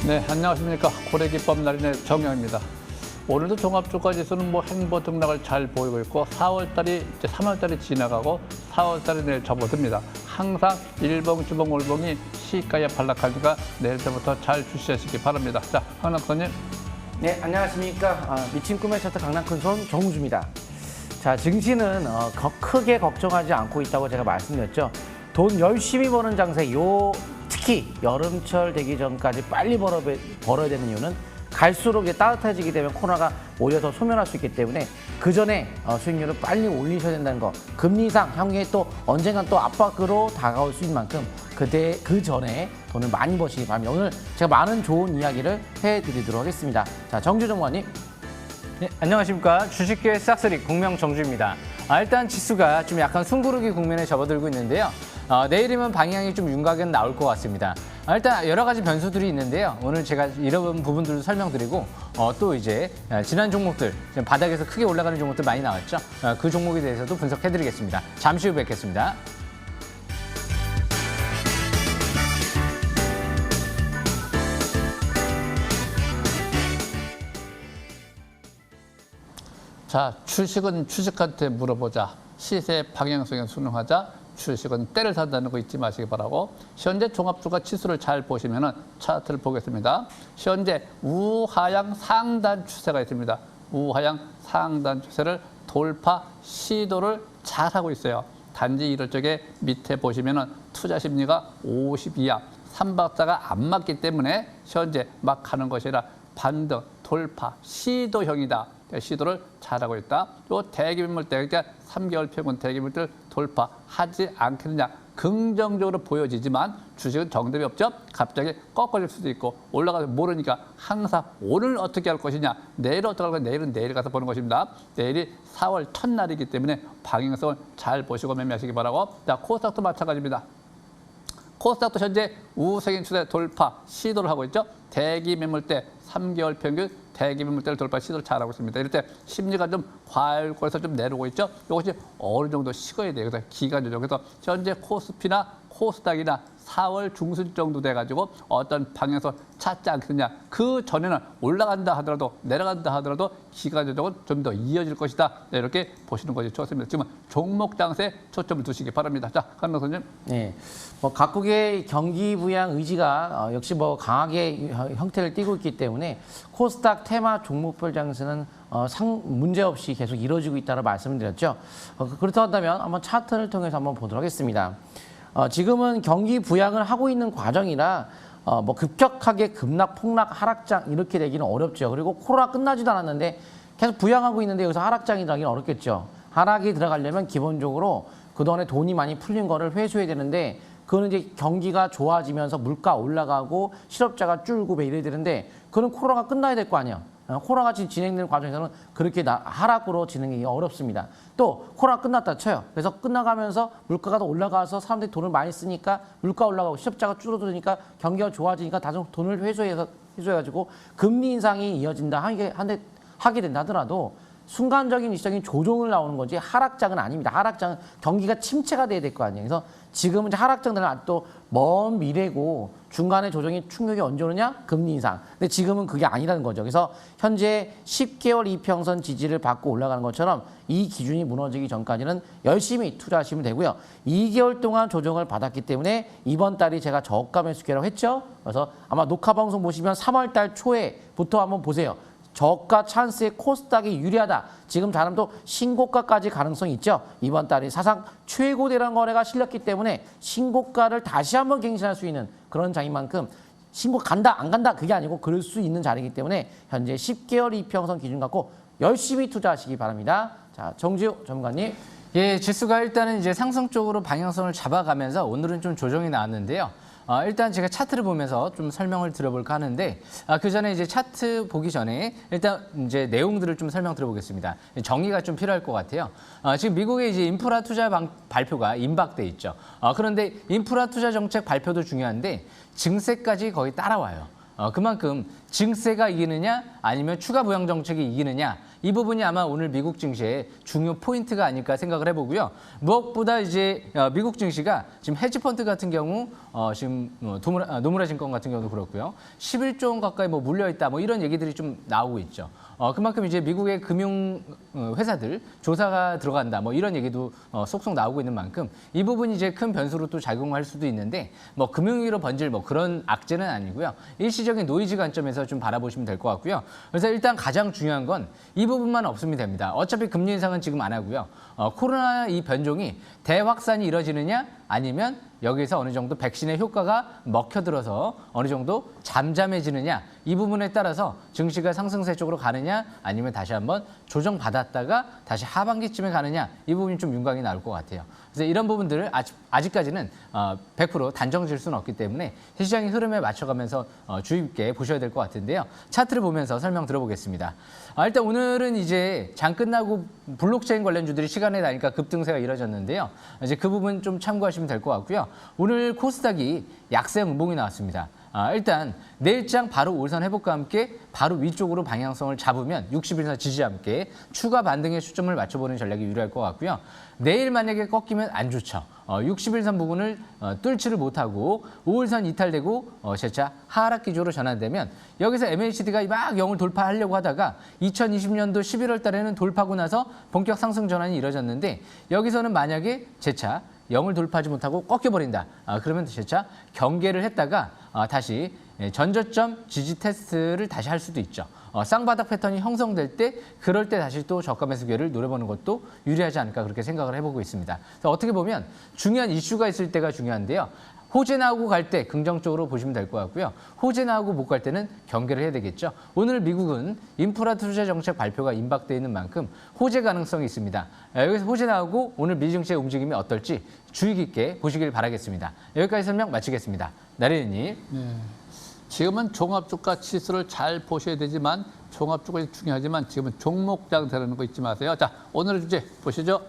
네, 안녕하십니까. 고래기법 날인의 정영입니다. 오늘도 종합주가지수는 행보 등락을 잘 보이고 있고 4월달이 이제 3월달이 지나가고 4월달이 내일 접어듭니다. 항상 일봉, 주봉, 월봉이 시가에 반락하니까 내일부터 잘 주시하시기 바랍니다. 자, 강남선님. 네, 안녕하십니까. 미친 꿈의 차트 강남 큰손 정우주입니다. 자, 증시는 크게 걱정하지 않고 있다고 제가 말씀드렸죠. 돈 열심히 버는 장세, 특히 여름철 되기 전까지 빨리 벌어야 되는 이유는 갈수록 이제 따뜻해지게 되면 코로나가 오히려 더 소멸할 수 있기 때문에 그 전에 수익률을 빨리 올리셔야 된다는 거. 금리 인상 향후에 또 언젠간 또 압박으로 다가올 수 있는 만큼 그 전에 돈을 많이 버시기 바랍니다. 오늘 제가 많은 좋은 이야기를 해드리도록 하겠습니다. 자, 정주 전무관님. 네, 안녕하십니까. 주식계의 싹쓸이 공명 정주입니다. 일단 지수가 좀 약간 숨고르기 국면에 접어들고 있는데요. 내일이면 방향이 좀 윤곽은 나올 것 같습니다. 일단 여러 가지 변수들이 있는데요. 오늘 제가 이런 부분들도 설명드리고 또 이제 지난 종목들, 바닥에서 크게 올라가는 종목들 많이 나왔죠. 그 종목에 대해서도 분석해드리겠습니다. 잠시 후 뵙겠습니다. 자, 주식은 주식한테 물어보자. 시세 방향성에 순응하자. 주식은 때를 산다는 거 잊지 마시기 바라고. 현재 종합주가 지수를 잘 보시면은 차트를 보겠습니다. 현재 우하향 상단 추세가 있습니다. 우하향 상단 추세를 돌파 시도를 잘 하고 있어요. 단지 이럴 적에 밑에 보시면은 투자 심리가 50 이하, 3박자가 안 맞기 때문에 현재 막 하는 것이라 반등, 돌파, 시도형이다. 시도를 잘하고 있다. 요 대기물대, 그러니까 3개월 평균 대기물들 돌파하지 않겠느냐. 긍정적으로 보여지지만 주식은 정답이 없죠. 갑자기 꺾어질 수도 있고 올라가서 모르니까 항상 오늘 어떻게 할 것이냐, 내일 어떻게 할 것이냐, 내일은 내일 가서 보는 것입니다. 내일이 4월 첫날이기 때문에 방향성을 잘 보시고 매매하시기 바라고. 자, 코스닥도 마찬가지입니다. 코스닥도 현재 우세긴 추세 돌파 시도를 하고 있죠. 대기 매물대 3개월 평균 대기 매물대를 돌파 시도를 잘하고 있습니다. 이럴 때 심리가 좀 과열권에서 좀 내려오고 있죠. 이것이 어느 정도 식어야 돼요. 그래서 기간 조정. 그래서 현재 코스피나 코스닥이나 4월 중순 정도 돼가지고 어떤 방향에서 찾지 않겠느냐. 그 전에는 올라간다 하더라도 내려간다 하더라도 기간 조정은 좀 더 이어질 것이다. 네, 이렇게 보시는 것이 좋습니다. 지금 종목 장세에 초점을 두시기 바랍니다. 자, 강명 선생님. 네, 각국의 경기 부양 의지가 역시 강하게 형태를 띠고 있기 때문에 코스닥 테마 종목별 장세는 문제 없이 계속 이루어지고 있다고 말씀을 드렸죠. 그렇다면 한번 차트를 통해서 한번 보도록 하겠습니다. 지금은 경기 부양을 하고 있는 과정이라 급격하게 급락, 폭락, 하락장 이렇게 되기는 어렵죠. 그리고 코로나 끝나지도 않았는데 계속 부양하고 있는데 여기서 하락장이 들어가기는 어렵겠죠. 하락이 들어가려면 기본적으로 그동안에 돈이 많이 풀린 거를 회수해야 되는데 그거는 이제 경기가 좋아지면서 물가 올라가고 실업자가 줄고 이래야 되는데 그건 코로나가 끝나야 될 거 아니에요. 코로나가 진행되는 과정에서는 그렇게 하락으로 진행하기 어렵습니다. 또 코로나 끝났다 쳐요. 그래서 끝나가면서 물가가 더 올라가서 사람들이 돈을 많이 쓰니까 물가 올라가고 실업자가 줄어드니까 경기가 좋아지니까 다시 돈을 회수해가지고 금리 인상이 이어진다 하게 된다 하더라도 순간적인 일시적인 조정을 나오는 거지 하락장은 아닙니다. 하락장은 경기가 침체가 돼야 될 거 아니에요. 그래서 지금은 하락장들은 또 먼 미래고 중간에 조정이 충격이 언제 오느냐? 금리 인상. 근데 지금은 그게 아니라는 거죠. 그래서 현재 10개월 이평선 지지를 받고 올라가는 것처럼 이 기준이 무너지기 전까지는 열심히 투자하시면 되고요. 2개월 동안 조정을 받았기 때문에 이번 달이 제가 저가 매수기라고 했죠. 그래서 아마 녹화 방송 보시면 3월 달 초에부터 한번 보세요. 저가 찬스에 코스닥이 유리하다. 지금 자람도 신고가까지 가능성이 있죠. 이번 달이 사상 최고 대량 거래가 실렸기 때문에 신고가를 다시 한번 갱신할 수 있는 그런 장인 만큼 신고 간다 안 간다 그게 아니고 그럴 수 있는 자리이기 때문에 현재 10개월 이평선 기준 갖고 열심히 투자하시기 바랍니다. 자, 정지우 전문가님. 예, 지수가 일단은 이제 상승 쪽으로 방향성을 잡아가면서 오늘은 좀 조정이 나왔는데요. 일단 제가 차트를 보면서 좀 설명을 드려볼까 하는데 그 전에 이제 차트 보기 전에 일단 이제 내용들을 좀 설명 드려보겠습니다. 정리가 좀 필요할 것 같아요. 지금 미국의 이제 인프라 투자 발표가 임박돼 있죠. 그런데 인프라 투자 정책 발표도 중요한데 증세까지 거의 따라와요. 그만큼 증세가 이기느냐 아니면 추가 부양 정책이 이기느냐 이 부분이 아마 오늘 미국 증시의 중요 포인트가 아닐까 생각을 해보고요. 무엇보다 이제 미국 증시가 지금 헤지펀드 같은 경우 지금 노무라 증권 같은 경우도 그렇고요. 11조 원 가까이 뭐 물려있다 뭐 이런 얘기들이 좀 나오고 있죠. 그만큼 이제 미국의 금융 회사들 조사가 들어간다 뭐 이런 얘기도 속속 나오고 있는 만큼 이 부분이 이제 큰 변수로 또 작용할 수도 있는데 뭐 금융위로 번질 뭐 그런 악재는 아니고요. 일시적인 노이즈 관점에서 좀 바라보시면 될 것 같고요. 그래서 일단 가장 중요한 건 이 부분만 없으면 됩니다. 어차피 금리 인상은 지금 안 하고요. 코로나 이 변종이 대확산이 이뤄지느냐 아니면 여기서 어느 정도 백신의 효과가 먹혀들어서 어느 정도 잠잠해지느냐 이 부분에 따라서 증시가 상승세 쪽으로 가느냐 아니면 다시 한번 조정받았다가 다시 하반기쯤에 가느냐 이 부분이 좀 윤곽이 나올 것 같아요. 그래서 이런 부분들을 아직까지는 100% 단정 지을 수는 없기 때문에 시장의 흐름에 맞춰가면서 주의 깊게 보셔야 될 것 같은데요. 차트를 보면서 설명 들어보겠습니다. 일단 오늘은 이제 장 끝나고 블록체인 관련주들이 시간에 나니까 급등세가 이뤄졌는데요. 이제 그 부분 좀 참고하시면 될 것 같고요. 오늘 코스닥이 약세형 음봉이 나왔습니다. 일단 내일장 바로 올선 회복과 함께 바로 위쪽으로 방향성을 잡으면 60일선 지지와 함께 추가 반등의 수점을 맞춰보는 전략이 유리할 것 같고요. 내일 만약에 꺾이면 안 좋죠. 60일선 부분을 뚫지를 못하고 5일선 이탈되고 재차 하락 기조로 전환되면 여기서 MACD가 막 0을 돌파하려고 하다가 2020년도 11월 달에는 돌파하고 나서 본격 상승 전환이 이뤄졌는데 여기서는 만약에 재차 0을 돌파하지 못하고 꺾여버린다. 그러면 재차 경계를 했다가 다시 전저점 지지 테스트를 다시 할 수도 있죠. 쌍바닥 패턴이 형성될 때 그럴 때 다시 또 저가 매수 기회를 노려보는 것도 유리하지 않을까 그렇게 생각을 해보고 있습니다. 그래서 어떻게 보면 중요한 이슈가 있을 때가 중요한데요. 호재 나오고 갈 때 긍정적으로 보시면 될 것 같고요. 호재 나오고 못 갈 때는 경계를 해야 되겠죠. 오늘 미국은 인프라 투자 정책 발표가 임박되어 있는 만큼 호재 가능성이 있습니다. 여기서 호재 나오고 오늘 미 증시의 움직임이 어떨지 주의 깊게 보시길 바라겠습니다. 여기까지 설명 마치겠습니다. 나래님. 네. 지금은 종합주가 지수를 잘 보셔야 되지만 종합주가 중요하지만 지금은 종목장 되는 거 잊지 마세요. 자, 오늘의 주제 보시죠.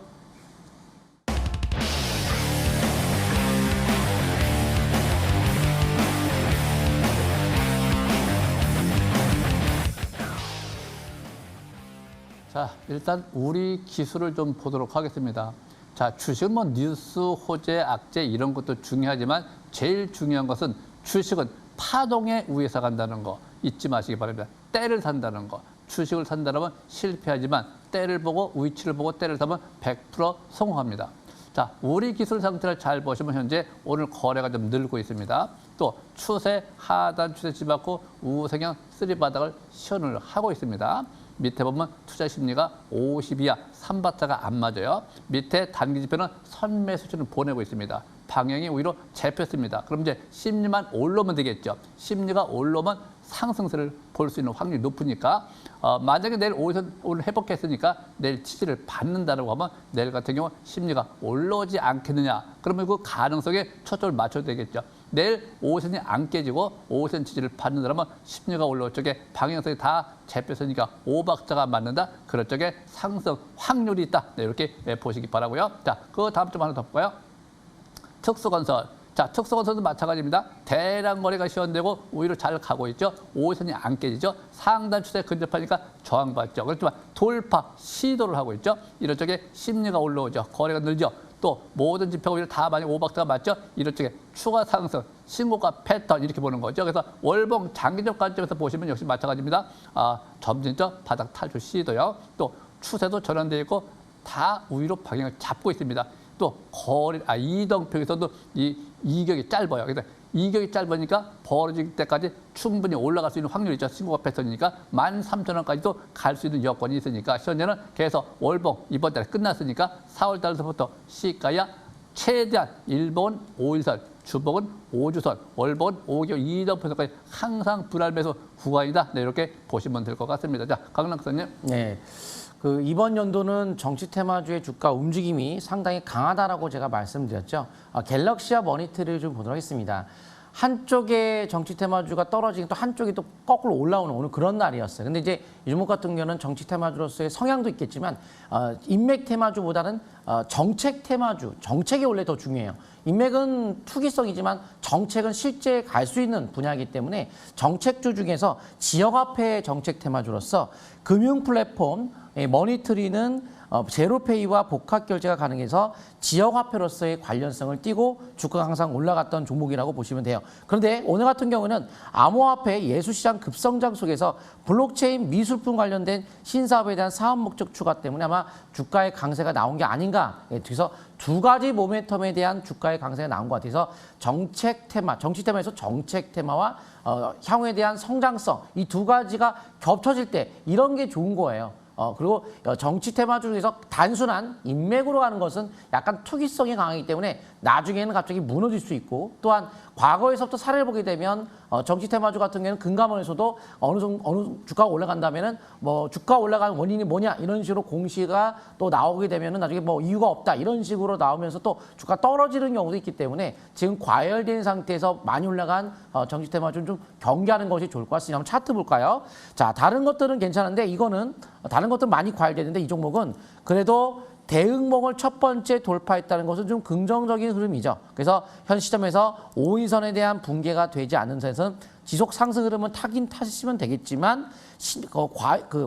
자, 일단 우리 기술을 좀 보도록 하겠습니다. 자, 주식은 뭐 뉴스, 호재, 악재 이런 것도 중요하지만 제일 중요한 것은 주식은 파동에 의해서 간다는 거 잊지 마시기 바랍니다. 때를 산다는 거. 주식을 산다면 실패하지만 때를 보고 위치를 보고 때를 사면 100% 성공합니다. 자, 우리 기술 상태를 잘 보시면 현재 오늘 거래가 좀 늘고 있습니다. 또 추세 하단 추세 집받고 우세경 3바닥을 시연을 하고 있습니다. 밑에 보면 투자 심리가 50이야 3바타가 안 맞아요. 밑에 단기 지표는 선매 수준을 보내고 있습니다. 방향이 오히려 잡혔습니다. 그럼 이제 심리만 올라오면 되겠죠. 심리가 올라오면 상승세를 볼 수 있는 확률이 높으니까 만약에 내일 오늘 회복했으니까 내일 지지를 받는다고 하면 내일 같은 경우 심리가 올라오지 않겠느냐. 그러면 그 가능성에 초점을 맞춰야 되겠죠. 내일 5선이 안 깨지고 5선 지지를 받는다면 심리가 올라올 적에 방향성이 다 잡혔으니까 5박자가 맞는다. 그럴 적에 상승 확률이 있다. 네, 이렇게 보시기 바라고요. 자, 그 다음 좀 하나 더 볼까요? 특수건설. 자, 특수건설도 마찬가지입니다. 대량 거래가 시연되고 오히려 잘 가고 있죠. 5선이 안 깨지죠. 상단 추세 근접하니까 저항받죠. 그렇지만 돌파 시도를 하고 있죠. 이럴 적에 심리가 올라오죠. 거래가 늘죠. 또 모든 지표가 오히려 다 많이 5박자가 맞죠. 이럴 적에 추가 상승, 신고가 패턴 이렇게 보는 거죠. 그래서 월봉 장기적 관점에서 보시면 역시 마찬가지입니다. 점진적 바닥 탈출 시도요. 또 추세도 전환되어 있고 다 우위로 방향을 잡고 있습니다. 또 이동평에서도 이 이격이 짧아요. 그래서 이격이 짧으니까 벌어질 때까지 충분히 올라갈 수 있는 확률이 있죠. 신고가 패턴이니까 13,000원까지도 갈 수 있는 여건이 있으니까 현재는 계속 월봉 이번 달에 끝났으니까 4월 달서부터 시가야 최대한 일본 5일선, 주봉은 5주선, 월봉은 5개월 이동평선까지 항상 불알 매수 구간이다. 네, 이렇게 보시면 될 것 같습니다. 자, 강남 선생님. 네. 이번 연도는 정치 테마주의 주가 움직임이 상당히 강하다라고 제가 말씀드렸죠. 갤럭시와 머니터리를 좀 보도록 하겠습니다. 한쪽에 정치 테마주가 떨어지고 또 한쪽이 또 거꾸로 올라오는 오늘 그런 날이었어요. 근데 이제 이 종목 같은 경우는 정치 테마주로서의 성향도 있겠지만 인맥 테마주보다는 정책 테마주, 정책이 원래 더 중요해요. 인맥은 투기성이지만 정책은 실제 갈 수 있는 분야이기 때문에 정책주 중에서 지역화폐 정책 테마주로서 금융 플랫폼 머니트리는 제로페이와 복합 결제가 가능해서 지역화폐로서의 관련성을 띠고 주가가 항상 올라갔던 종목이라고 보시면 돼요. 그런데 오늘 같은 경우는 암호화폐 예술시장 급성장 속에서 블록체인 미술품 관련된 신사업에 대한 사업 목적 추가 때문에 아마 주가의 강세가 나온 게 아닌가. 그래서 두 가지 모멘텀에 대한 주가의 강세가 나온 것 같아서 정책 테마, 정치 테마에서 정책 테마와 향후에 대한 성장성 이 두 가지가 겹쳐질 때 이런 게 좋은 거예요. 그리고 정치 테마 중에서 단순한 인맥으로 가는 것은 약간 투기성이 강하기 때문에 나중에는 갑자기 무너질 수 있고 또한 과거에서부터 사례를 보게 되면 정치 테마주 같은 경우는 금감원에서도 어느 주가가 올라간다면은 뭐 주가 올라가는 원인이 뭐냐 이런 식으로 공시가 또 나오게 되면은 나중에 뭐 이유가 없다 이런 식으로 나오면서 또 주가 떨어지는 경우도 있기 때문에 지금 과열된 상태에서 많이 올라간 정치 테마주는 좀 경계하는 것이 좋을 것 같습니다. 한번 차트 볼까요? 자, 다른 것들은 괜찮은데 이거는 다른 것들은 많이 과열되는데 이 종목은 그래도 대응목을 첫 번째 돌파했다는 것은 좀 긍정적인 흐름이죠. 그래서 현 시점에서 5인선에 대한 붕괴가 되지 않는 선에서는 지속 상승 흐름은 타긴 타시면 되겠지만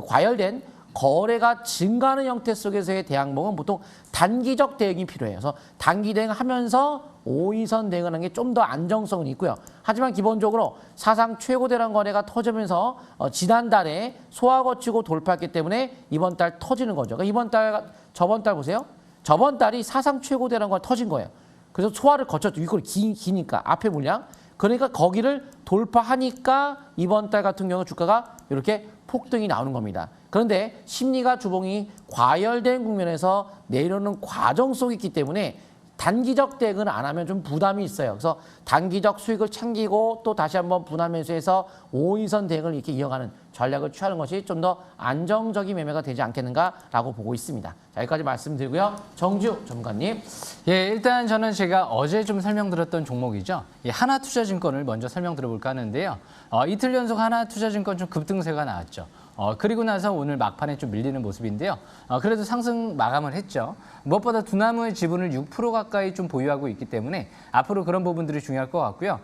과열된 거래가 증가하는 형태 속에서의 대항목은 보통 단기적 대응이 필요해요. 그래서 단기 대응하면서 5인선 대응하는 게 좀 더 안정성은 있고요. 하지만 기본적으로 사상 최고 대량 거래가 터지면서 지난달에 소화 거치고 돌파했기 때문에 이번 달 터지는 거죠. 그러니까 저번 달 보세요. 저번 달이 사상 최고 대량 거래 터진 거예요. 그래서 소화를 거쳤죠. 이걸 기니까 앞에 물량. 그러니까 거기를 돌파하니까 이번 달 같은 경우 주가가 이렇게 폭등이 나오는 겁니다. 그런데 심리가 주봉이 과열된 국면에서 내려오는 과정 속에 있기 때문에 단기적 대응을 안 하면 좀 부담이 있어요. 그래서 단기적 수익을 챙기고 또 다시 한번 분할 매수해서 5인선 대응을 이렇게 이어가는 전략을 취하는 것이 좀 더 안정적인 매매가 되지 않겠는가라고 보고 있습니다. 자, 여기까지 말씀드리고요. 정주 전문가님. 예, 일단 저는 제가 어제 좀 설명드렸던 종목이죠. 이 하나투자증권을 먼저 설명드려볼까 하는데요. 이틀 연속 하나투자증권 좀 급등세가 나왔죠. 그리고 나서 오늘 막판에 좀 밀리는 모습인데요. 그래도 상승 마감을 했죠. 무엇보다 두나무의 지분을 6% 가까이 좀 보유하고 있기 때문에 앞으로 그런 부분들이 중요할 것 같고요.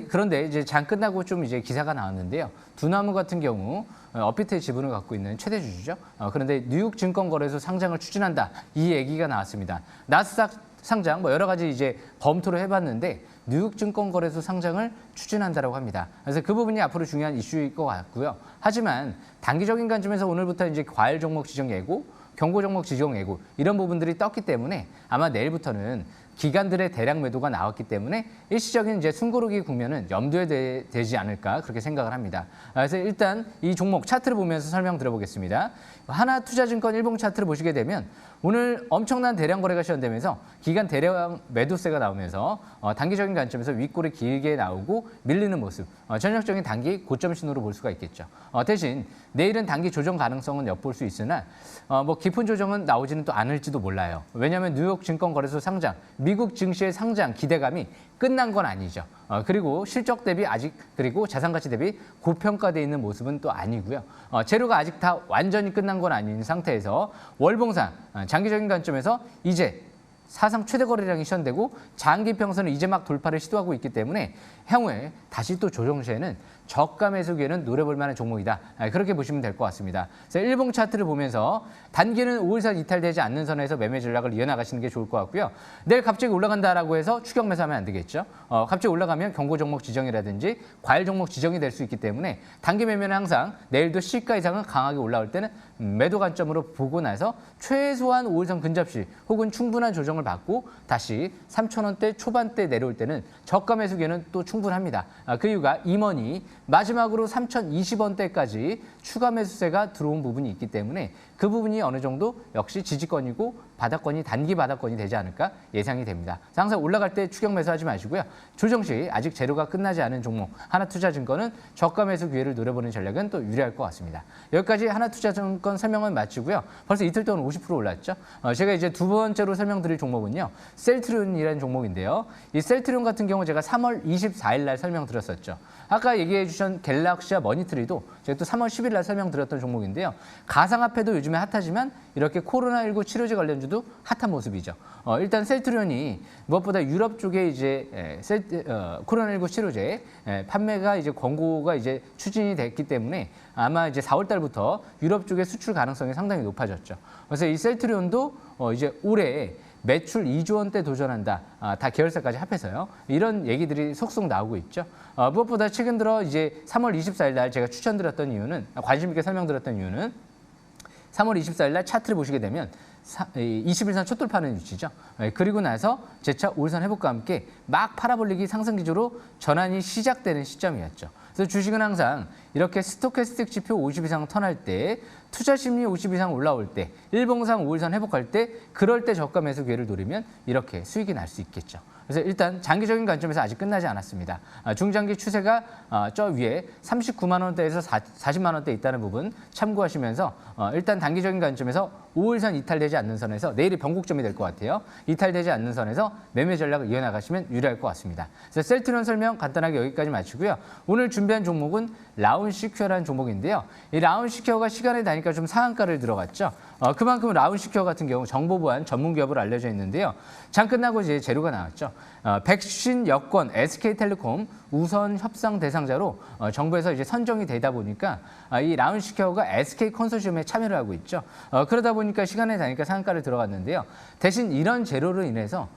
그런데 이제 장 끝나고 좀 이제 기사가 나왔는데요. 두나무 같은 경우 업비트의 지분을 갖고 있는 최대 주주죠. 그런데 뉴욕 증권거래소 상장을 추진한다. 이 얘기가 나왔습니다. 나스닥 상장 뭐 여러 가지 이제 검토를 해봤는데 뉴욕 증권거래소 상장을 추진한다라고 합니다. 그래서 그 부분이 앞으로 중요한 이슈일 것 같고요. 하지만 단기적인 관점에서 오늘부터 이제 과열 종목 지정 예고, 경고 종목 지정 예고 이런 부분들이 떴기 때문에 아마 내일부터는 기관들의 대량 매도가 나왔기 때문에 일시적인 이제 숨고르기 국면은 염두에 되지 않을까 그렇게 생각을 합니다. 그래서 일단 이 종목 차트를 보면서 설명드려보겠습니다. 하나투자증권 일봉 차트를 보시게 되면 오늘 엄청난 대량 거래가 시현되면서 기간 대량 매도세가 나오면서 단기적인 관점에서 윗골이 길게 나오고 밀리는 모습, 전형적인 단기 고점 신호로 볼 수가 있겠죠. 대신 내일은 단기 조정 가능성은 엿볼 수 있으나 뭐 깊은 조정은 나오지는 또 않을지도 몰라요. 왜냐하면 뉴욕 증권거래소 상장, 미국 증시의 상장 기대감이 끝난 건 아니죠. 그리고 실적 대비 그리고 자산가치 대비 고평가되어 있는 모습은 또 아니고요. 재료가 아직 다 완전히 끝난 건 아닌 상태에서 월봉상 장기적인 관점에서 이제 사상 최대 거래량이 시현되고 장기 평선을 이제 막 돌파를 시도하고 있기 때문에 향후에 다시 또 조정 시에는 저가 매수 기회는 노려볼 만한 종목이다. 그렇게 보시면 될 것 같습니다. 그래서 일봉 차트를 보면서 단기는 5일선 이탈되지 않는 선에서 매매 전략을 이어나가시는 게 좋을 것 같고요. 내일 갑자기 올라간다라고 해서 추격 매수하면 안 되겠죠. 갑자기 올라가면 경고 종목 지정이라든지 과열 종목 지정이 될 수 있기 때문에 단기 매매는 항상 내일도 시가 이상은 강하게 올라올 때는 매도 관점으로 보고 나서 최소한 5일선 근접시 혹은 충분한 조정을 받고 다시 3,000원대 초반대 내려올 때는 저가 매수 기회는 또 충분합니다. 그 이유가 임원이 마지막으로 3,020원대까지 추가 매수세가 들어온 부분이 있기 때문에 그 부분이 어느 정도 역시 지지권이고 바닥권이 단기 바닥권이 되지 않을까 예상이 됩니다. 항상 올라갈 때 추격 매수하지 마시고요. 조정 시 아직 재료가 끝나지 않은 종목 하나투자증권은 저가 매수 기회를 노려보는 전략은 또 유리할 것 같습니다. 여기까지 하나투자증권 설명은 마치고요. 벌써 이틀 동안 50% 올랐죠. 제가 이제 두 번째로 설명드릴 종목은요. 셀트리온이라는 종목인데요. 이 셀트리온 같은 경우 제가 3월 24일 날 설명드렸었죠. 아까 얘기해 주신 갤럭시와 머니트리도 제가 또 3월 10일 날 설명드렸던 종목인데요. 가상화폐도 요즘에 핫하지만 이렇게 코로나19 치료제 관련주도 핫한 모습이죠. 일단 셀트리온이 무엇보다 유럽 쪽에 이제 코로나19 치료제 판매가 이제 권고가 이제 추진이 됐기 때문에 아마 이제 4월 달부터 유럽 쪽에 수출 가능성이 상당히 높아졌죠. 그래서 이 셀트리온도 이제 올해 매출 2조 원대 도전한다. 다 계열사까지 합해서요. 이런 얘기들이 속속 나오고 있죠. 무엇보다 최근 들어 이제 3월 24일 날 제가 추천드렸던 이유는, 관심 있게 설명드렸던 이유는 3월 24일 날 차트를 보시게 되면 21선 첫 돌파하는 위치죠. 그리고 나서 재차 5일선 회복과 함께 막 팔아버리기 상승 기조로 전환이 시작되는 시점이었죠. 그래서 주식은 항상 이렇게 스토캐스틱 지표 50 이상 턴할 때, 투자 심리 50 이상 올라올 때, 일봉상 5일선 회복할 때, 그럴 때 저가 매수 기회를 노리면 이렇게 수익이 날 수 있겠죠. 그래서 일단 장기적인 관점에서 아직 끝나지 않았습니다. 중장기 추세가 저 위에 39만 원대에서 40만 원대 있다는 부분 참고하시면서 일단 단기적인 관점에서 5일선 이탈되지 않는 선에서, 내일이 변곡점이 될 것 같아요. 이탈되지 않는 선에서 매매 전략을 이어나가시면 유리할 것 같습니다. 그래서 셀트리온 설명 간단하게 여기까지 마치고요. 오늘 준비한 종목은 라운시큐어라는 종목인데요. 이 라운시큐어가 시간에 다니까 좀 상한가를 들어갔죠. 그만큼 라운시큐어 같은 경우 정보보안 전문 기업으로 알려져 있는데요. 장 끝나고 이제 재료가 나왔죠. 백신 여권 SK텔레콤 우선 협상 대상자로 정부에서 이제 선정이 되다 보니까 이 라운시큐어가 SK 컨소시엄에 참여를 하고 있죠. 그러다 보니까 시간에 다니까 상한가를 들어갔는데요. 대신 이런 재료로 인해서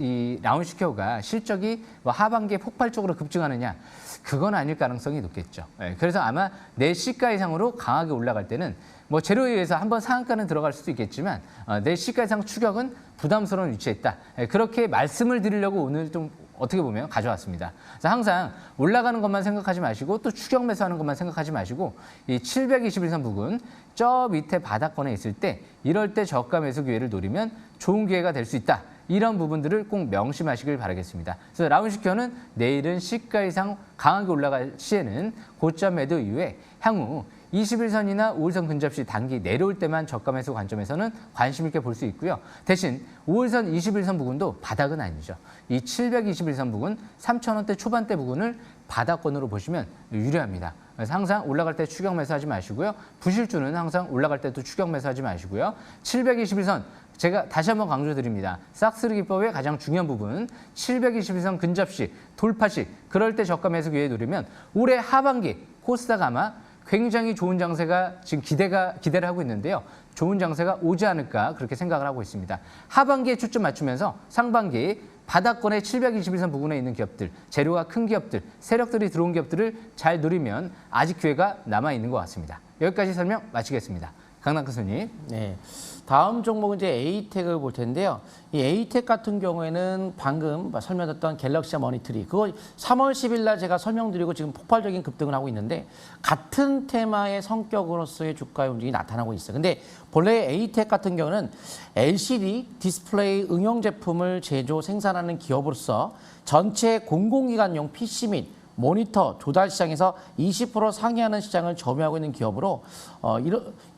이 라운시큐어가 실적이 하반기에 폭발적으로 급증하느냐, 그건 아닐 가능성이 높겠죠. 그래서 아마 내 시가 이상으로 강하게 올라갈 때는 재료에 의해서 한번 상한가는 들어갈 수도 있겠지만 내 시가 이상 추격은 부담스러운 위치에 있다. 그렇게 말씀을 드리려고 오늘 좀 어떻게 보면 가져왔습니다. 그래서 항상 올라가는 것만 생각하지 마시고 또 추격 매수하는 것만 생각하지 마시고 이 721선 부근 저 밑에 바닥권에 있을 때 이럴 때 저가 매수 기회를 노리면 좋은 기회가 될 수 있다. 이런 부분들을 꼭 명심하시길 바라겠습니다. 그래서 라운시큐어는 내일은 시가 이상 강하게 올라갈 시에는 고점 매도 이후에 향후 21선이나 5일선 근접 시 단기 내려올 때만 저가 매수 관점에서는 관심 있게 볼 수 있고요. 대신 5일선, 21선 부근도 바닥은 아니죠. 이 721선 부근, 3,000원대 초반대 부근을 바닥권으로 보시면 유리합니다. 그래서 항상 올라갈 때 추격 매수하지 마시고요. 부실주는 항상 올라갈 때도 추격 매수하지 마시고요. 721선, 제가 다시 한번 강조드립니다. 싹스르 기법의 가장 중요한 부분, 721선 근접 시, 돌파 시, 그럴 때 저가 매수 기회 노리면 올해 하반기 코스닥 아마 굉장히 좋은 장세가 지금 기대를 하고 있는데요. 좋은 장세가 오지 않을까 그렇게 생각을 하고 있습니다. 하반기에 초점 맞추면서 상반기 바닥권의 721선 부근에 있는 기업들, 재료가 큰 기업들, 세력들이 들어온 기업들을 잘 누리면 아직 기회가 남아있는 것 같습니다. 여기까지 설명 마치겠습니다. 강남 교수님. 네. 다음 종목은 이제 에이텍을 볼 텐데요. 이 에이텍 같은 경우에는 방금 설명드렸던 갤럭시와 머니트리, 그거 3월 10일 날 제가 설명드리고 지금 폭발적인 급등을 하고 있는데 같은 테마의 성격으로서의 주가의 움직임이 나타나고 있어요. 근데 본래 에이텍 같은 경우는 LCD 디스플레이 응용 제품을 제조 생산하는 기업으로서 전체 공공기관용 PC 및 모니터 조달 시장에서 20% 상회하는 시장을 점유하고 있는 기업으로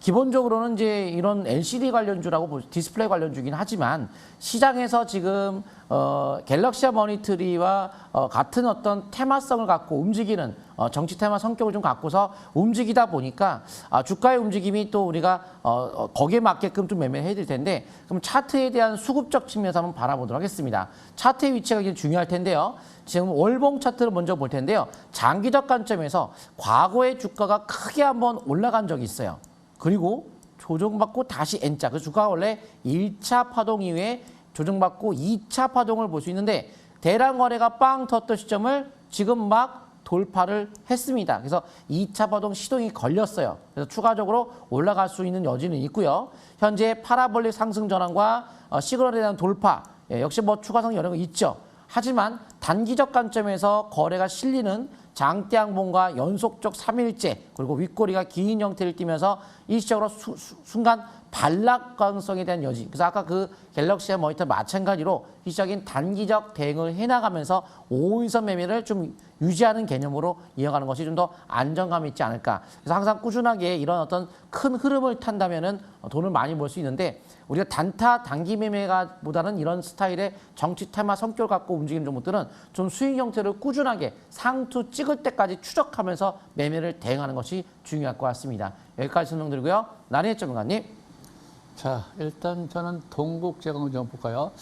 기본적으로는 이제 이런 LCD 관련주라고 디스플레이 관련주긴 하지만 시장에서 지금 갤럭시와 머니터리와 같은 어떤 테마성을 갖고 움직이는 정치 테마 성격을 좀 갖고서 움직이다 보니까 주가의 움직임이 또 우리가 거기에 맞게끔 좀 매매해야 될 텐데, 그럼 차트에 대한 수급적 측면에서 한번 바라보도록 하겠습니다. 차트의 위치가 굉장히 중요할 텐데요. 지금 월봉 차트를 먼저 볼 텐데요. 장기적 관점에서 과거의 주가가 크게 한번 올라간 적이 있어요. 그리고 조정받고 다시 N자. 그 주가가 원래 1차 파동 이후에 조정받고 2차 파동을 볼 수 있는데 대량 거래가 빵 텄던 시점을 지금 막 돌파를 했습니다. 그래서 2차 파동 시동이 걸렸어요. 그래서 추가적으로 올라갈 수 있는 여지는 있고요. 현재 파라볼릭 상승 전환과 시그널에 대한 돌파, 역시 추가성 여러 개 있죠. 하지만 단기적 관점에서 거래가 실리는 장대 양봉과 연속적 3일째 그리고 윗꼬리가 긴 형태를 띠면서 일시적으로 순간 반락 가능성에 대한 여지. 그래서 아까 그 갤럭시와 모니터 마찬가지로 일시적인 단기적 대응을 해나가면서 5일선 매매를 좀 유지하는 개념으로 이어가는 것이 좀 더 안정감 있지 않을까. 그래서 항상 꾸준하게 이런 어떤 큰 흐름을 탄다면은 돈을 많이 벌 수 있는데 우리가 단타 단기 매매가 보다는 이런 스타일의 정치 테마 성격 갖고 움직이는 종목들은 좀 수익 형태를 꾸준하게 상투 찍을 때까지 추적하면서 매매를 대응하는 것이 중요할 것 같습니다. 여기까지 설명드리고요. 나리의 전문가님. 자, 일단 저는 동국제강 좀 볼까요?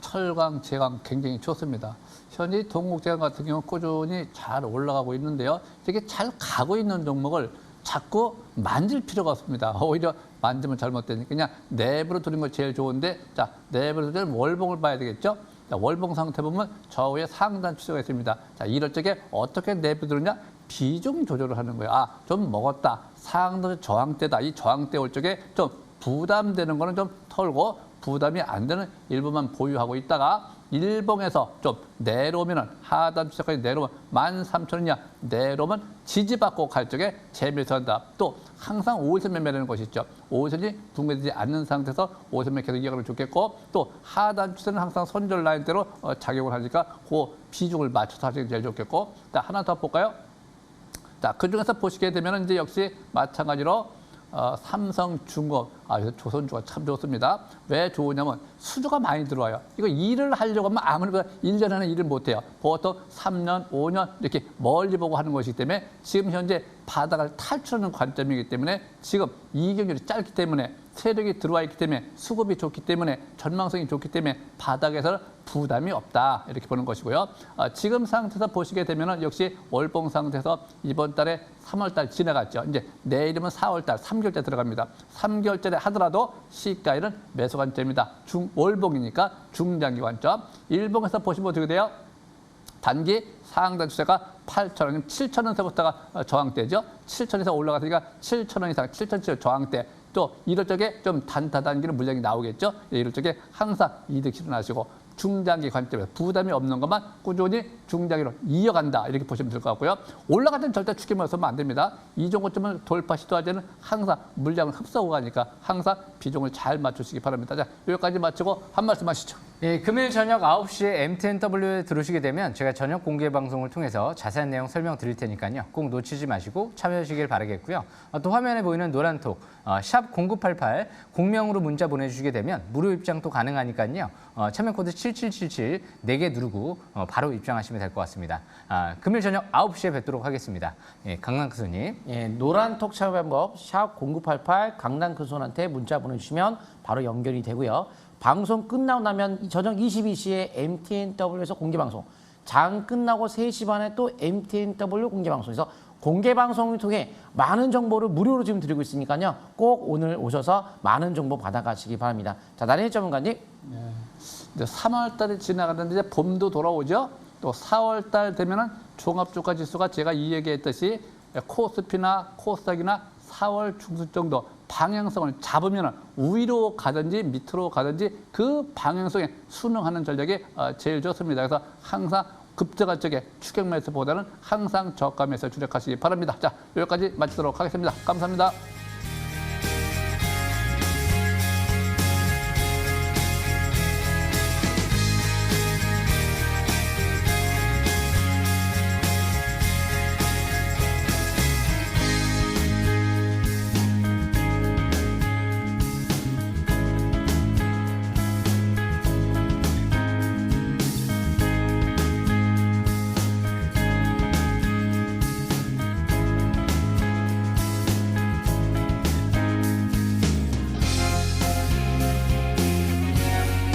철강, 제강 굉장히 좋습니다. 현재 동국제강 같은 경우는 꾸준히 잘 올라가고 있는데요. 이게 잘 가고 있는 종목을 자꾸 만질 필요가 없습니다. 오히려 만지면 잘못되니까 그냥 내부로 들인 거 제일 좋은데, 자, 내부로 들인 월봉을 봐야 되겠죠? 자, 월봉 상태 보면 좌우에 상단 추세가 있습니다. 자, 이럴 적에 어떻게 내부 들으냐? 비중 조절을 하는 거예요. 아, 좀 먹었다. 상단 저항대다. 이 저항대 올 적에 좀 부담되는 거는 좀 털고 부담이 안 되는 일부만 보유하고 있다가 일봉에서 좀 내려오면은 하단 추세까지 내려오면 13,000원이냐 내려오면 지지받고 갈 적에 재매수 한다. 또 항상 5일선 매매라는 것이 있죠. 5일선이 붕괴되지 않는 상태에서 5일선 매매 계속 이어가면 좋겠고 또 하단 추세는 항상 손절 라인대로 작용을 하니까 그 비중을 맞춰서 하시는 게 제일 좋겠고 자, 하나 더 볼까요? 자, 그중에서 보시게 되면 이제 역시 마찬가지로 삼성중공업, 조선주가 참 좋습니다. 왜 좋으냐면 수주가 많이 들어와요. 이거 일을 하려고 하면 아무리 1년 안에 일을 못해요. 보통 3년, 5년 이렇게 멀리 보고 하는 것이기 때문에 지금 현재 바닥을 탈출하는 관점이기 때문에 지금 이익률이 짧기 때문에 세력이 들어와 있기 때문에 수급이 좋기 때문에 전망성이 좋기 때문에 바닥에서는 부담이 없다 이렇게 보는 것이고요. 지금 상태에서 보시게 되면 역시 월봉 상태에서 이번 달에 3월 달 지나갔죠. 이제 내일이면 4월 달 3개월째 들어갑니다. 3개월째에 하더라도 시가일은 매수 관점이다. 월봉이니까 중장기 관점. 일봉에서 보시면 어떻게 돼요? 단기 상단 추세가 8,000원, 7,000원서부터가 저항대죠. 7,000원에서 올라갔으니까 7,000원 이상, 7,000원 저항대. 또 이럴 적에 좀 단타 단기는 물량이 나오겠죠. 이럴 적에 항상 이득 실현하시고 중장기 관점에서 부담이 없는 것만 꾸준히 중장기로 이어간다 이렇게 보시면 될 것 같고요. 올라갈 때는 절대 추기만 서면 안 됩니다. 이 정도쯤은 돌파 시도할 때는 항상 물량을 흡수하고 가니까 항상 비중을 잘 맞추시기 바랍니다. 자, 여기까지 마치고 한 말씀 하시죠. 예, 금요일 저녁 9시에 MTNW에 들어오시게 되면 제가 저녁 공개 방송을 통해서 자세한 내용 설명드릴 테니까요. 꼭 놓치지 마시고 참여하시길 바라겠고요. 또 화면에 보이는 노란톡 샵 0988 공명으로 문자 보내주시게 되면 무료 입장도 가능하니까요. 참여 코드 7777 4개 누르고 바로 입장하시면 될 것 같습니다. 금요일 저녁 9시에 뵙도록 하겠습니다. 예, 강남크소님. 예, 노란톡 참여 방법 샵 0988 강남크손한테 문자 보내주시면 바로 연결이 되고요. 방송 끝나고 나면 저녁 22시에 MTNW에서 공개방송, 장 끝나고 3시 반에 또 MTNW 공개방송에서 공개방송을 통해 많은 정보를 무료로 지금 드리고 있으니까요. 꼭 오늘 오셔서 많은 정보 받아가시기 바랍니다. 자, 나린이 전문가님. 이제 3월 달이 지나가는데 이제 봄도 돌아오죠. 또 4월 달 되면은 종합주가 지수가 제가 이 얘기했듯이 코스피나 코스닥이나 4월 중순 정도 방향성을 잡으면 위로 가든지 밑으로 가든지 그 방향성에 순응하는 전략이 제일 좋습니다. 그래서 항상 급등할 적에 추격 매수보다는 항상 저가 매수에 주력하시기 바랍니다. 자, 여기까지 마치도록 하겠습니다. 감사합니다.